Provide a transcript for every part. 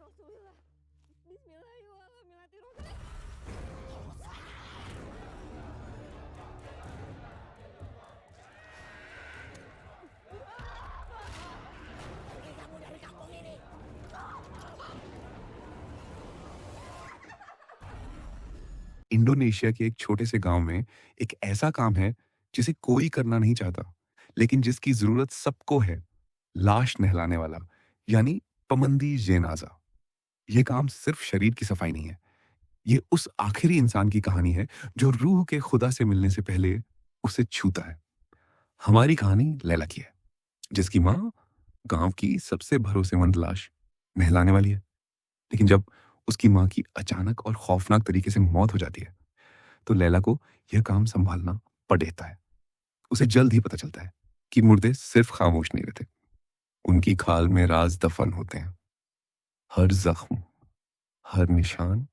Astagfirullah. Bismillahirrahmanirrahim. Pergi kamu dari kampung ini. Indonesia के एक छोटे से गांव में एक ऐसा काम है जिसे कोई करना नहीं चाहता, लेकिन जिसकी जरूरत सबको है। लाश नहलाने वाला, यानी पमंदी जेनाजा। ये काम सिर्फ शरीर की सफाई नहीं है, ये उस आखिरी इंसान की कहानी है जो रूह के खुदा से मिलने से पहले उसे छूता है। हमारी कहानी लैला की है, जिसकी माँ गांव की सबसे भरोसेमंद लाश नहलाने वाली है। लेकिन जब उसकी माँ की अचानक और खौफनाक तरीके से मौत हो जाती है, तो लैला को यह काम संभालना पड़ता है। उसे जल्द ही पता चलता है कि मुर्दे सिर्फ खामोश नहीं रहते, उनकी खाल में राज दफन होते हैं। हर जख्म, हर निशान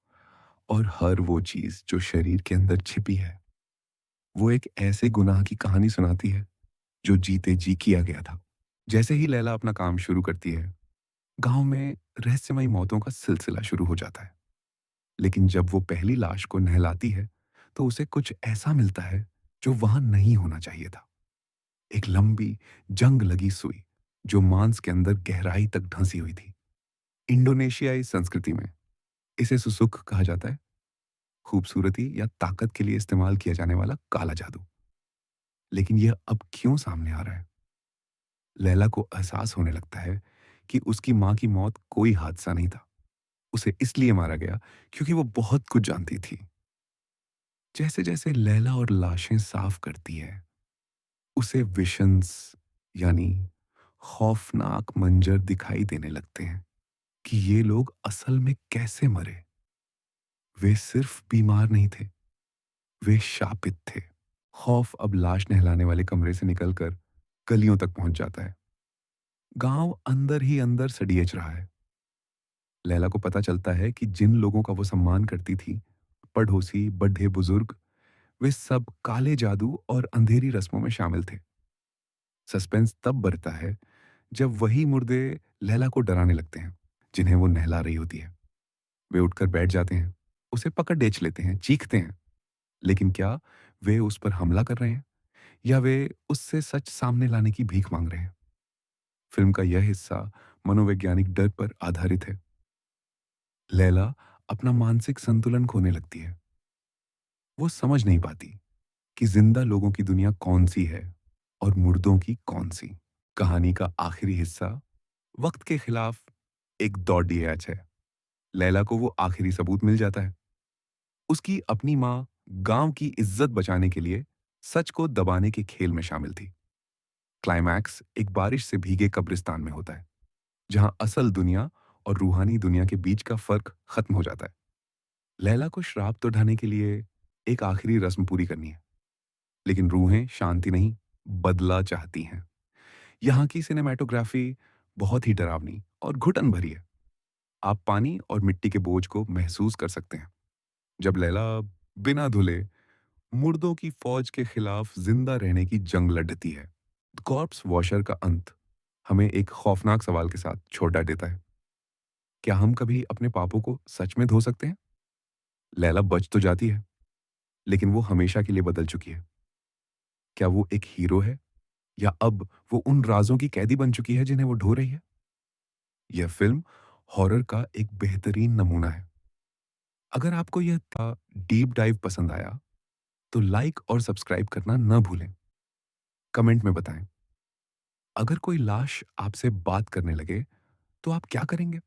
और हर वो चीज जो शरीर के अंदर छिपी है, वो एक ऐसे गुनाह की कहानी सुनाती है जो जीते जी किया गया था। जैसे ही लैला अपना काम शुरू करती है, गांव में रहस्यमयी मौतों का सिलसिला शुरू हो जाता है। लेकिन जब वो पहली लाश को नहलाती है, तो उसे कुछ ऐसा मिलता है जो वहां नहीं होना चाहिए था। एक लंबी, जंग लगी सुई जो मांस के अंदर गहराई तक ढंसी हुई थी। इंडोनेशियाई संस्कृति में इसे सुसुख कहा जाता है, खूबसूरती या ताकत के लिए इस्तेमाल किया जाने वाला काला जादू। लेकिन यह अब क्यों सामने आ रहा है? लैला को एहसास होने लगता है कि उसकी मां की मौत कोई हादसा नहीं था। उसे इसलिए मारा गया क्योंकि वो बहुत कुछ जानती थी। जैसे जैसे लैला और लाशें साफ करती है, उसे विशंस, यानी खौफनाक मंजर दिखाई देने लगते हैं कि ये लोग असल में कैसे मरे। वे सिर्फ बीमार नहीं थे, वे शापित थे। खौफ अब लाश नहलाने वाले कमरे से निकलकर गलियों तक पहुंच जाता है। गांव अंदर ही अंदर सड़ियच रहा है। लैला को पता चलता है कि जिन लोगों का वो सम्मान करती थी, पड़ोसी, बड्ढे बुजुर्ग, वे सब काले जादू और अंधेरी रस्मों में शामिल थे। सस्पेंस तब बढ़ता है जब वही मुर्दे लैला को डराने लगते हैं, जिन्हें वो नहला रही होती है। वे उठकर बैठ जाते हैं, उसे पकड़ डेच लेते हैं, चीखते हैं। लेकिन क्या वे उस पर हमला कर रहे हैं, या वे उससे सच सामने लाने की भीख मांग रहे हैं? फिल्म का यह हिस्सा मनोवैज्ञानिक डर पर आधारित है। लैला अपना मानसिक संतुलन खोने लगती है। वो समझ नहीं पाती कि जिंदा लोगों की दुनिया कौन सी है और मुर्दों की कौन सी। कहानी का आखिरी हिस्सा वक्त के खिलाफ एक दौड़ियाच है। लैला को वो आखिरी सबूत मिल जाता है। उसकी अपनी माँ गांव की इज्जत बचाने के लिए सच को दबाने के खेल में शामिल थी। क्लाइमैक्स एक बारिश से भीगे कब्रिस्तान में होता है, जहां असल दुनिया और रूहानी दुनिया के बीच का फर्क खत्म हो जाता है। लैला को श्राप तो ढाने के लिए एक आखिरी रस्म पूरी करनी है, लेकिन रूहें शांति नहीं, बदला चाहती हैं। यहाँ की सिनेमैटोग्राफी बहुत ही डरावनी और घुटन भरी है। आप पानी और मिट्टी के बोझ को महसूस कर सकते हैं जब लैला बिना धुले मुर्दों की फौज के खिलाफ जिंदा रहने की जंग लड़ती है। कॉर्प्स वॉशर का अंत हमें एक खौफनाक सवाल के साथ छोड़ देता है। क्या हम कभी अपने पापों को सच में धो सकते हैं? लैला बच तो जाती है, लेकिन वो हमेशा के लिए बदल चुकी है। क्या वो एक हीरो है, या अब वो उन राजों की कैदी बन चुकी है जिन्हें वो ढो रही है? यह फिल्म हॉरर का एक बेहतरीन नमूना है। अगर आपको यह डीप डाइव पसंद आया, तो लाइक और सब्सक्राइब करना न भूलें। कमेंट में बताएं, अगर कोई लाश आपसे बात करने लगे, तो आप क्या करेंगे?